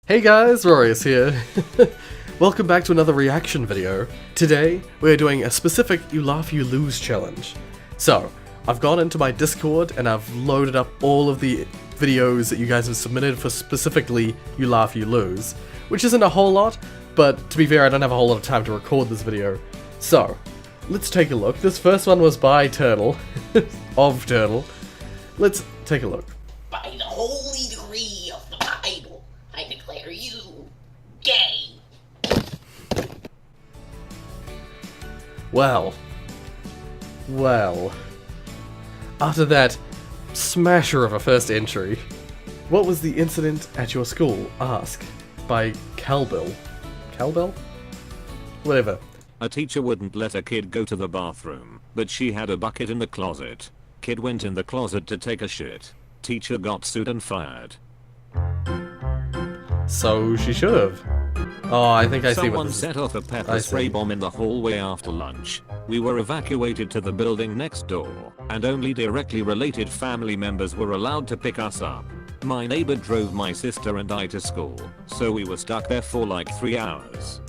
Hey guys, Rorius here. Welcome back to another reaction video. Today, we're doing a specific You Laugh You Lose challenge. So, I've gone into my Discord and I've loaded up all of the videos that you guys have submitted for specifically You Laugh You Lose, which isn't a whole lot, but to be fair, I don't have a whole lot of time to record this video. So, let's take a look. This first one was by Turtle, of Turtle. Let's take a look. By the holy decree of the Bible, I declare you gay. Well. After that smasher of a first entry, what was the incident at your school? Ask. By Calbell. Calbell? Whatever. A teacher wouldn't let a kid go to the bathroom, but she had a bucket in the closet. Kid went in the closet to take a shit. Teacher got sued and fired. So she should have. Oh, I think I see what Someone this is. set off a pepper spray bomb in the hallway after lunch. We were evacuated to the building next door, and only directly related family members were allowed to pick us up. My neighbor drove my sister and I to school, so we were stuck there for like 3 hours.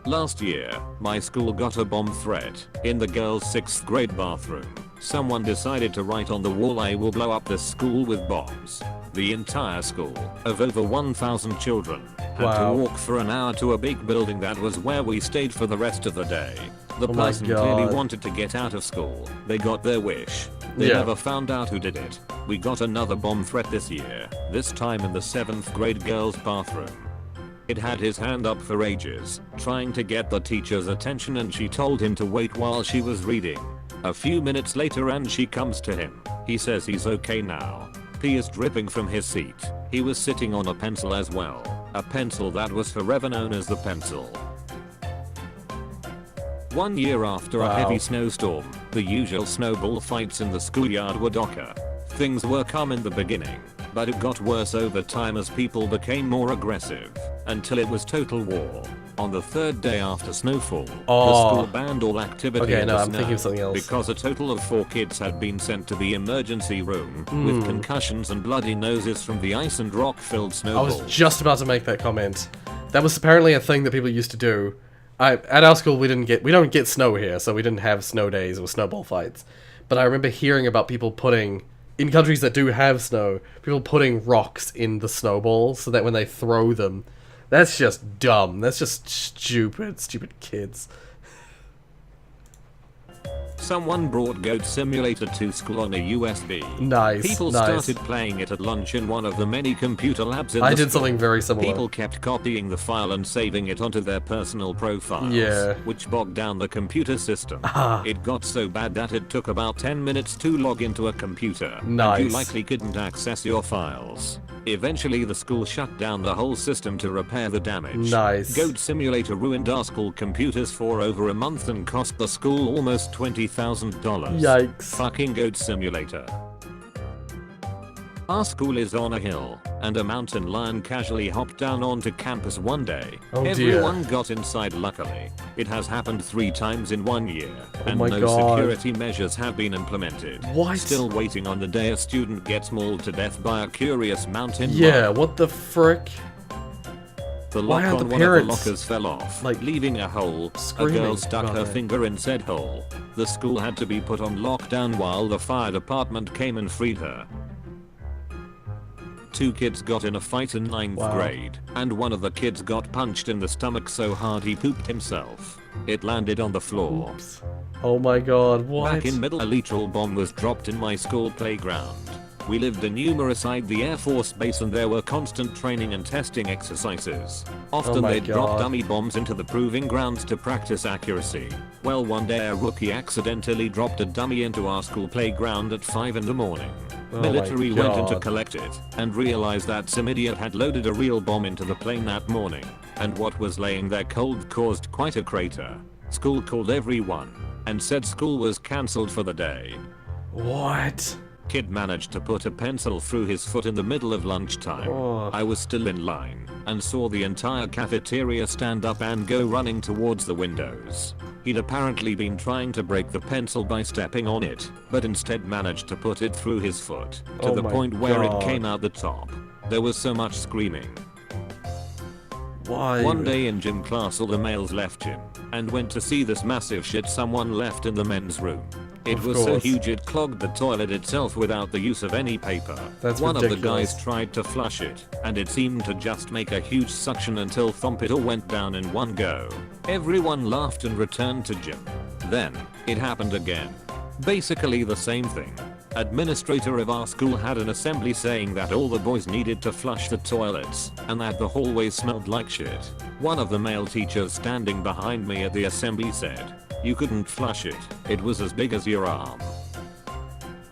Last year, my school got a bomb threat in the girls' 6th grade bathroom. Someone decided to write on the wall, "I will blow up this school with bombs." The entire school, of over 1,000 children, had to walk for an hour to a big building that was where we stayed for the rest of the day. The person clearly wanted to get out of school. They got their wish. They never found out who did it. We got another bomb threat this year, this time in the 7th grade girls' bathroom. Kid had his hand up for ages, trying to get the teacher's attention, and she told him to wait while she was reading. A few minutes later and she comes to him. He says he's okay now. Pee is dripping from his seat. He was sitting on a pencil as well. A pencil that was forever known as the pencil. 1 year after a heavy snowstorm, the usual snowball fights in the schoolyard were docker. Things were calm in the beginning, but it got worse over time as people became more aggressive, until it was total war. On the 3rd day after snowfall, the school banned all activity in the snow because a total of 4 kids had been sent to the emergency room with concussions and bloody noses from the ice and rock-filled snowballs. I was just about to make that comment. That was apparently a thing that people used to do. At our school, we don't get snow here, so we didn't have snow days or snowball fights. But I remember hearing about people putting, in countries that do have snow, people putting rocks in the snowballs so that when they throw them, that's just dumb. That's just stupid kids. Someone brought Goat Simulator to school on a USB. Nice. People started playing it at lunch in one of the many computer labs in the I did school. something very similar. People kept copying the file and saving it onto their personal profiles, which bogged down the computer system. It got so bad that it took about 10 minutes to log into a computer. Nice. And you likely couldn't access your files. Eventually the school shut down the whole system to repair the damage. Nice. Goat Simulator ruined our school computers for over a month and cost the school almost $20,000. Yikes. Fucking Goat Simulator. Our school is on a hill, and a mountain lion casually hopped down onto campus one day. Oh, Everyone got inside luckily. It has happened 3 times in 1 year, and no security measures have been implemented. What? Still waiting on the day a student gets mauled to death by a curious mountain lion. What the frick? The lock on one of the lockers fell off, leaving a hole. A girl stuck her finger in said hole. The school had to be put on lockdown while the fire department came and freed her. 2 kids got in a fight in 9th grade, and one of the kids got punched in the stomach so hard he pooped himself. It landed on the floor. Oops. Oh my god, what? Back in middle, a literal bomb was dropped in my school playground. We lived in Numericide, the Air Force Base, and there were constant training and testing exercises. Often they'd drop dummy bombs into the proving grounds to practice accuracy. Well, one day a rookie accidentally dropped a dummy into our school playground at 5 in the morning. Military went in to collect it, and realized that some idiot had loaded a real bomb into the plane that morning, and what was laying there cold caused quite a crater. School called everyone, and said school was cancelled for the day. What? Kid managed to put a pencil through his foot in the middle of lunchtime. I was still in line, and saw the entire cafeteria stand up and go running towards the windows. He'd apparently been trying to break the pencil by stepping on it, but instead managed to put it through his foot, to the point where it came out the top. There was so much screaming. Why? One day in gym class all the males left gym and went to see this massive shit someone left in the men's room. It Of was so course. huge it clogged the toilet itself without the use of any paper. That's One of ridiculous. the guys tried to flush it, and it seemed to just make a huge suction until thump it all went down in one go. Everyone laughed and returned to gym. Then, it happened again. Basically the same thing. Administrator of our school had an assembly saying that all the boys needed to flush the toilets, and that the hallways smelled like shit. One of the male teachers standing behind me at the assembly said, "You couldn't flush it, it was as big as your arm."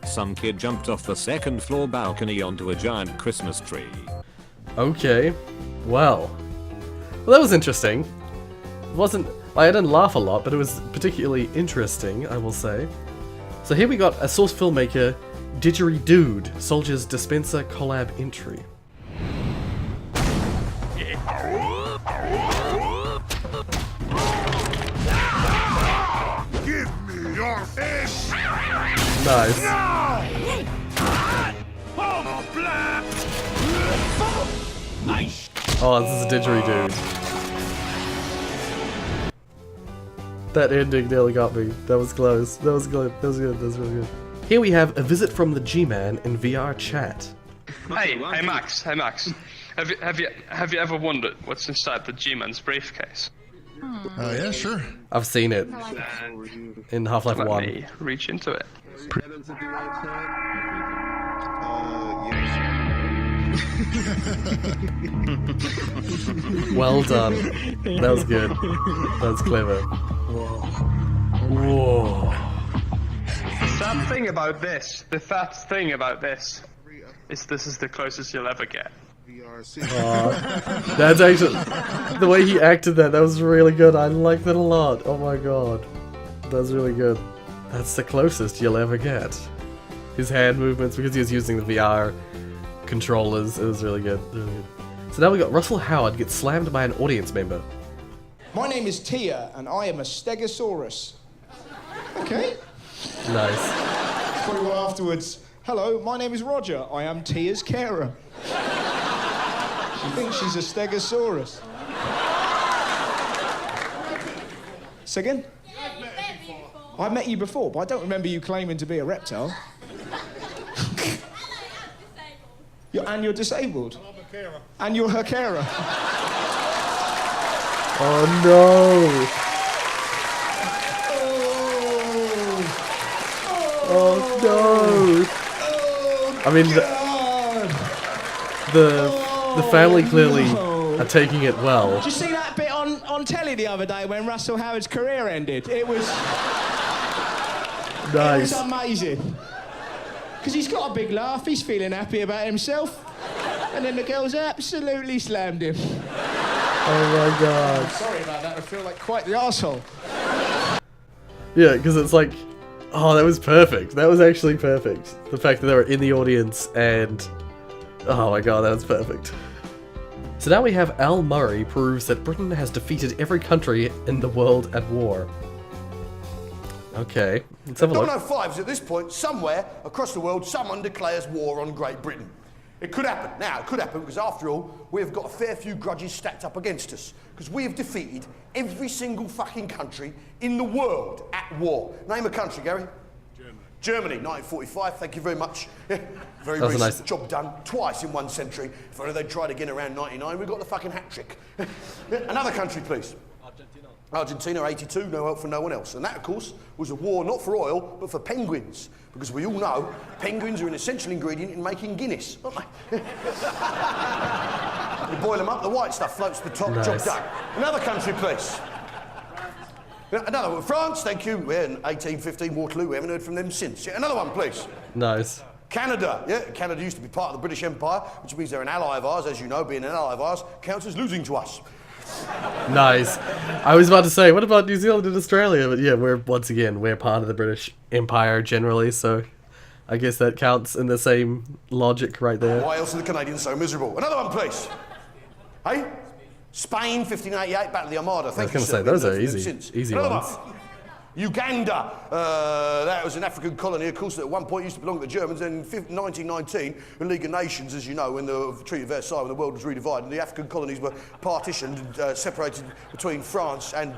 Some kid jumped off the second floor balcony onto a giant Christmas tree. Okay. Well, that was interesting. It wasn't... I didn't laugh a lot, but it was particularly interesting, I will say. So here we got a source filmmaker, Didgeridude, Soldier's Dispenser collab entry. Give me your fish! Nice. Oh, this is a Didgeridude. That ending nearly got me. That was close. That was good. That was good. That was really good. Here we have a visit from the Gman in VRChat. Hey Max, Have you ever wondered what's inside the Gman's briefcase? Yeah, sure. I've seen it in Half-Life Let 1. me reach into it. Well done. That was good. That was clever. Whoa. The sad thing about this is this is the closest you'll ever get. That's actually... The way he acted that was really good. I liked it a lot. Oh my god. That's really good. That's the closest you'll ever get. His hand movements, because he was using the VR controllers, it was really good. Really good. So now we got Russell Howard get slammed by an audience member. My name is Tia, and I am a Stegosaurus. Okay. Nice. Probably one afterwards. Hello, my name is Roger. I am Tia's carer. She thinks she's a Stegosaurus. Second? I've met you before, but I don't remember you claiming to be a reptile. You're disabled. I'm a carer. And you're her carer. Oh no! Oh no! I mean, the family clearly are taking it well. Did you see that bit on telly the other day when Russell Howard's career ended? It was Nice. amazing. Because he's got a big laugh, he's feeling happy about himself. And then the girls absolutely slammed him. Oh my god. Sorry about that, I feel like quite the arsehole. Yeah, because it's like, oh, that was perfect. That was actually perfect. The fact that they were in the audience and, oh my god, that was perfect. So now we have Al Murray proves that Britain has defeated every country in the world at war. Okay, let's have a look. 005 is at this point, somewhere across the world, someone declares war on Great Britain. It could happen. Now, it could happen because, after all, we have got a fair few grudges stacked up against us. Because we have defeated every single fucking country in the world at war. Name a country, Gary. Germany, 1945, thank you very much. Very That was a recent nice- job done, twice in one century. If only they'd tried again around 99, we got the fucking hat trick. Another country, please. Argentina, 82, no help from no one else. And that, of course, was a war not for oil, but for penguins. Because we all know penguins are an essential ingredient in making Guinness, aren't they? You boil them up, the white stuff floats to the top, Nice. job done. Another country, please. Another one, France, thank you. We're in 1815 Waterloo, we haven't heard from them since. Yeah, another one, please. Nice. Canada, yeah, Canada used to be part of the British Empire, which means they're an ally of ours. As you know, being an ally of ours counts as losing to us. Nice. I was about to say, what about New Zealand and Australia? But yeah, we're part of the British Empire generally, so I guess that counts in the same logic right there. Why else are the Canadians so miserable? Another one, please. Hey? Spain, 1588, Battle of the Armada. Thank you, gonna sir. say, We haven't those are heard from them easy- since. easy Another ones. one. Uganda. That was an African colony, of course, that at one point used to belong to the Germans. And in 1919, the League of Nations, as you know, when the Treaty of Versailles, when the world was redivided, the African colonies were partitioned and separated between France and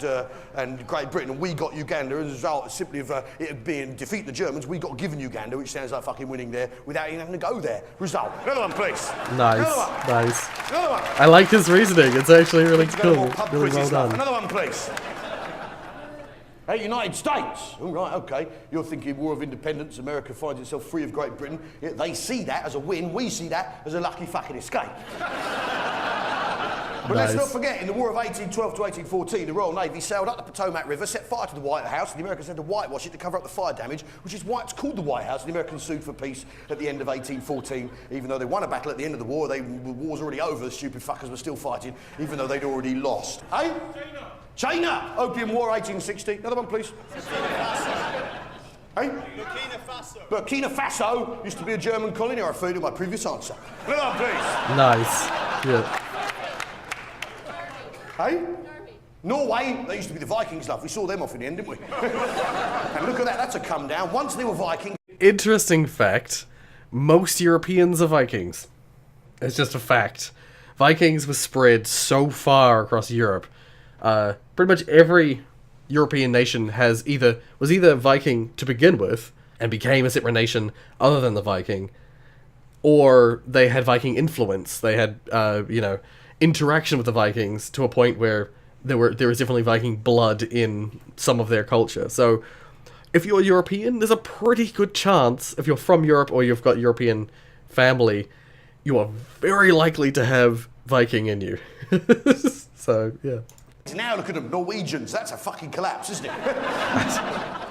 Great Britain. And we got Uganda as a result simply of it being defeating the Germans. We got given Uganda, which sounds like fucking winning there, without even having to go there. Result. Another one, please. Nice, Another one. nice. Another one. I like his reasoning. It's actually really cool. Pub Really quizzes well stuff. done. Another one, please. Hey, United States. All right, okay. You're thinking War of Independence, America finds itself free of Great Britain. Yeah, they see that as a win. We see that as a lucky fucking escape. But let's not forget, in the War of 1812 to 1814, the Royal Navy sailed up the Potomac River, set fire to the White House, and the Americans had to whitewash it to cover up the fire damage, which is why it's called the White House. And the Americans sued for peace at the end of 1814, even though they won a battle at the end of the war. The war's already over, the stupid fuckers were still fighting, even though they'd already lost. Hey? China! Opium War, 1860. Another one, please. Hey? Burkina Faso. Burkina Faso used to be a German colony. I refer to my previous answer. Another one, please. Nice. Yeah. Hey? Norway, they used to be the Vikings, love. We saw them off in the end, didn't we? And look at that, that's a come down. Once they were Vikings. Interesting fact, most Europeans are Vikings. It's just a fact. Vikings were spread so far across Europe. Pretty much every European nation was either Viking to begin with, and became a separate nation other than the Viking, or they had Viking influence. They had, interaction with the Vikings to a point where there was definitely Viking blood in some of their culture. So if you're European, there's a pretty good chance, if you're from Europe or you've got European family, you are very likely to have Viking in you. So, yeah. Now look at them, Norwegians. That's a fucking collapse, isn't it?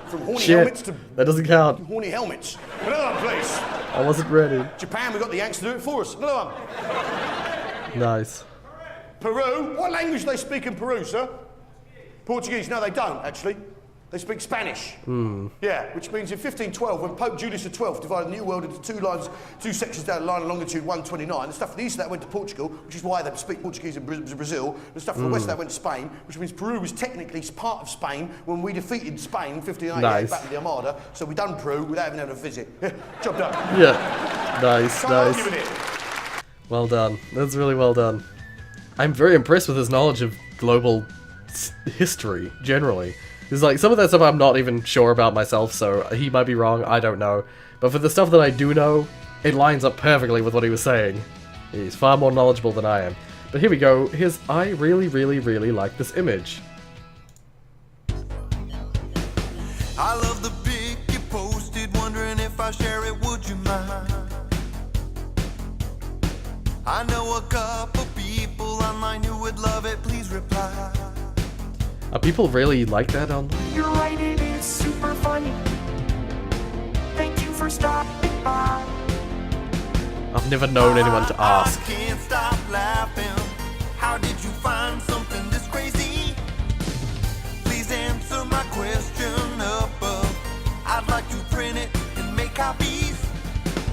From horny Shit, helmets to that doesn't count. horny helmets. Another one, please. I wasn't ready. Japan, we got the Yanks to do it for us. Another one. Nice. Peru. What language do they speak in Peru, sir? Portuguese. No, they don't, actually. They speak Spanish. Yeah, which means in 1512, when Pope Julius XII divided the New World into two sections down the line of longitude 129, the stuff from the east of that went to Portugal, which is why they speak Portuguese in Brazil. The stuff from the west of that went to Spain, which means Peru was technically part of Spain when we defeated Spain in 1588 Nice. back with the Armada. So we done Peru without even having a visit. Job done. Yeah. Nice, Can't argue with nice. it. Well done. That's really well done. I'm very impressed with his knowledge of global history, generally. It's like, some of that stuff I'm not even sure about myself, so he might be wrong, I don't know. But for the stuff that I do know, it lines up perfectly with what he was saying. He's far more knowledgeable than I am. But here we go, I really, really, really like this image. I love the pic you posted, wondering if I share it, would you mind? I know a couple people online who would love it, please reply. Are people really like that online? You're right, it is super funny. Thank you for stopping by. I've never known anyone to ask. I can't stop laughing. How did you find something this crazy? Please answer my question above. I'd like to print it and make copies.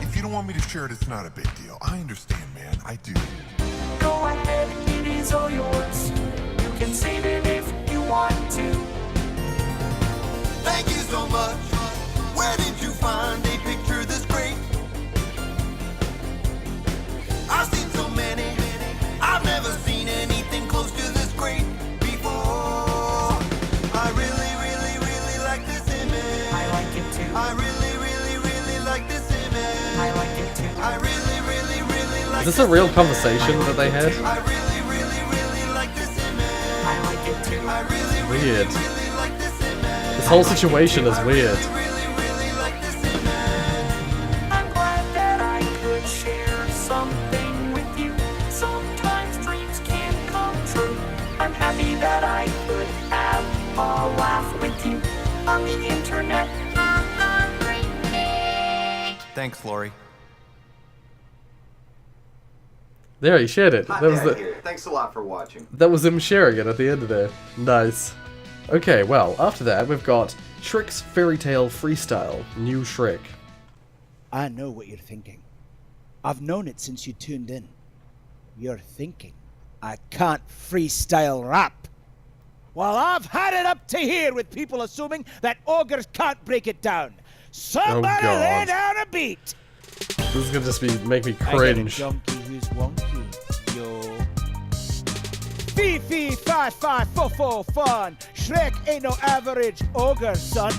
If you don't want me to share it, it's not a big deal. I understand, man. I do. Go ahead, it is all yours. You can save it if you want to. Thank you so much. Where did you find a picture this great? I've seen so many. I've never seen anything close to this great before. I really, really, really like this image. I like it too. I really, really, really like this image. I like it too. I really, really, really like Is this a real conversation that they had? I really, really, really like this image. I like it too. I really, really, Weird. really like this image. This whole situation is weird. Really, really like this image. I'm glad that I could share something with you. Sometimes dreams can come true. I'm happy that I could have a laugh with you on the internet. Thanks, Lori. There, he shared it. Hot That was dad the, here. Thanks a lot for watching. that was him sharing it at the end of there. Nice. Okay, well, after that, we've got Shrek's Fairytale Freestyle, New Shrek. I know what you're thinking. I've known it since you tuned in. You're thinking, I can't freestyle rap. Well, I've had it up to here with people assuming that ogres can't break it down. Somebody God. lay down a beat. This is gonna just make me I get a cringe. donkey who's wonky, yo. Fee fee fi fi fo fo fun. Shrek ain't no average ogre, son.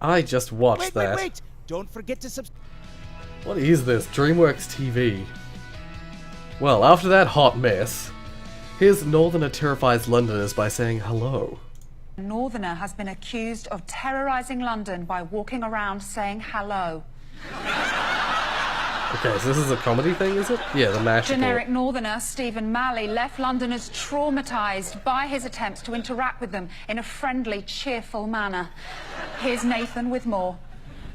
I just watched that. Wait! Don't forget to subscribe. What is this? DreamWorks TV. Well, after that hot mess, here's Northerner terrifies Londoners by saying hello. A Northerner has been accused of terrorising London by walking around saying hello. Okay, so this is a comedy thing, is it? Yeah, the mash. Generic Northerner Stephen Malley left Londoners traumatised by his attempts to interact with them in a friendly, cheerful manner. Here's Nathan with more.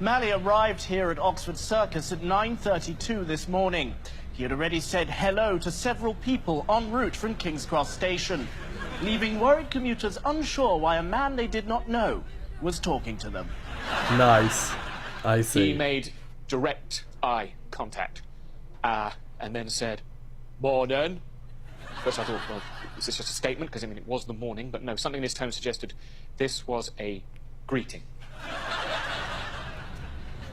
Malley arrived here at Oxford Circus at 9:32 this morning. He had already said hello to several people en route from King's Cross Station, leaving worried commuters unsure why a man they did not know was talking to them. Nice. I see. He made direct eye contact, and then said, "Morning." First I thought, well, is this just a statement? Because, I mean, it was the morning, but no, something in his tone suggested this was a greeting.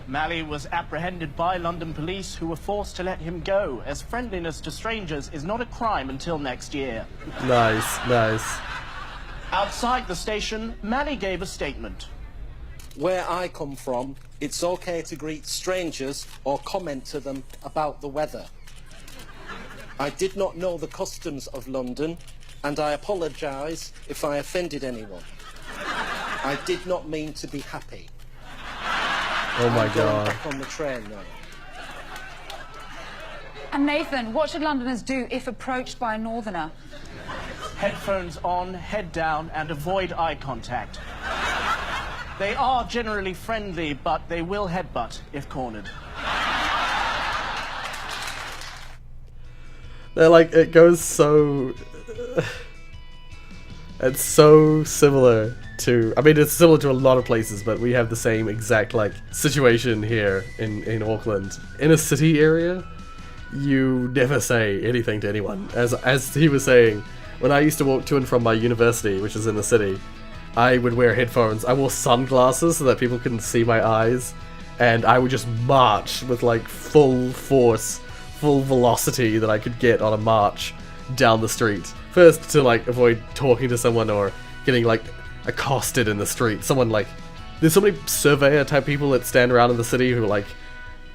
Malley was apprehended by London police, who were forced to let him go, as friendliness to strangers is not a crime until next year. Nice, nice. Outside the station, Malley gave a statement. Where I come from, it's okay to greet strangers or comment to them about the weather. I did not know the customs of London, and I apologise if I offended anyone. I did not mean to be happy. Oh my I'm going God. back on the train now. And Nathan, what should Londoners do if approached by a Northerner? Headphones on, head down, and avoid eye contact. They are generally friendly, but they will headbutt if cornered. They're like, it goes so... It's so similar to... I mean, it's similar to a lot of places, but we have the same exact, like, situation here in Auckland. In a city area, you never say anything to anyone. As he was saying, when I used to walk to and from my university, which is in the city, I would wear headphones. I wore sunglasses so that people couldn't see my eyes, and I would just march with, like, full force, full velocity that I could get on a march down the street. First, to, like, avoid talking to someone or getting, like, accosted in the street. Someone, like, there's so many surveyor type people that stand around in the city who are like,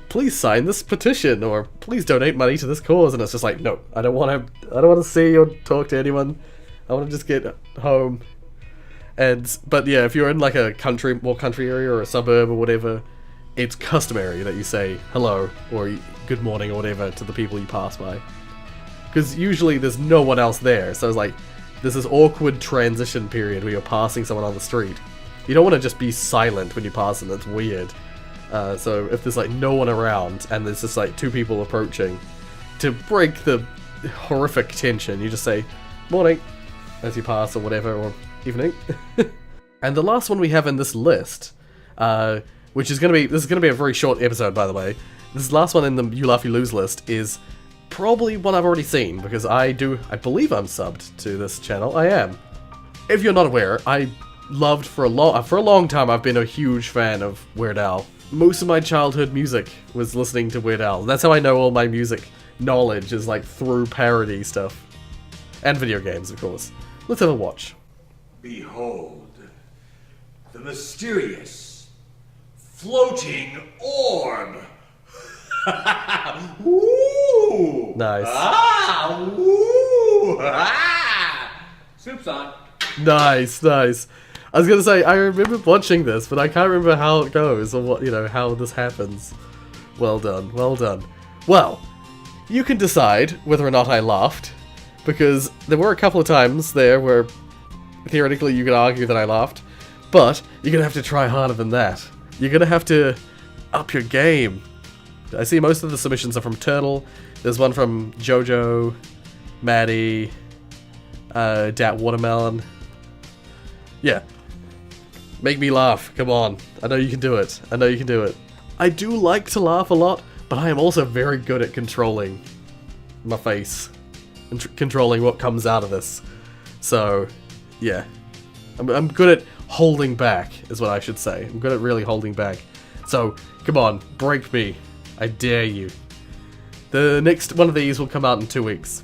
please sign this petition, or please donate money to this cause, and it's just like, no, I don't want to see or talk to anyone. I want to just get home. But yeah, if you're in, like, a more country area or a suburb or whatever, it's customary that you say hello or good morning or whatever to the people you pass by. Because usually there's no one else there, so it's like, there's this awkward transition period where you're passing someone on the street. You don't want to just be silent when you pass them, that's weird. So if there's, like, no one around and there's just, like, two people approaching, to break the horrific tension, you just say, morning, as you pass or whatever, or evening. And the last one we have in this list, which is going to be, this is going to be a very short episode, by the way. This last one in the You Laugh You Lose list is probably one I've already seen, because I believe I'm subbed to this channel. I am. If you're not aware, I loved for a long time, I've been a huge fan of Weird Al. Most of my childhood music was listening to Weird Al. That's how I know all my music knowledge, is, like, through parody stuff. And video games, of course. Let's have a watch. Behold, the mysterious floating orb. Woo! Nice. Ah! Woo! Ah! Soup's on. Nice, nice. I was gonna say, I remember watching this, but I can't remember how it goes, or what, how this happens. Well done, well done. Well, you can decide whether or not I laughed, because there were a couple of times there where theoretically you could argue that I laughed, but you're gonna have to try harder than that. You're gonna have to up your game. I see most of the submissions are from Turtle. There's one from Jojo, Maddie, Dat Watermelon. Yeah. Make me laugh, come on. I know you can do it. I know you can do it. I do like to laugh a lot, but I am also very good at controlling my face and controlling what comes out of this. So, yeah. I'm good at holding back, is what I should say. I'm good at really holding back. So, come on, break me. I dare you. The next one of these will come out in 2 weeks.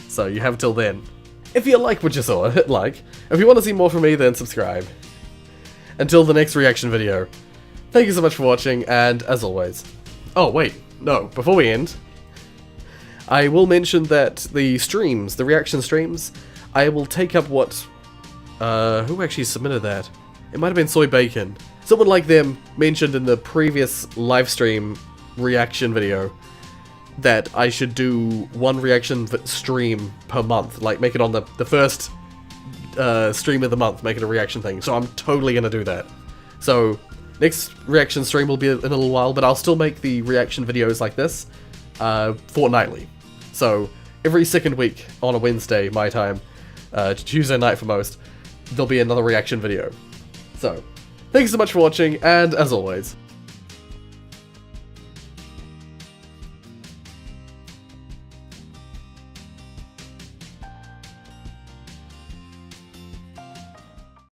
So, you have till then. If you like what you saw, hit like. If you want to see more from me, then subscribe. Until the next reaction video, thank you so much for watching, and as always... Oh, wait, no, before we end, I will mention that the streams, the reaction streams, I will take up what... who actually submitted that? It might have been Soy Bacon. Someone like them mentioned in the previous livestream reaction video that I should do one reaction stream per month, like make it on the first stream of the month, make it a reaction thing. So I'm totally gonna do that. So next reaction stream will be in a little while, but I'll still make the reaction videos like this fortnightly. So every second week on a Wednesday, my time, Tuesday night for most, there'll be another reaction video. So thanks so much for watching, and as always,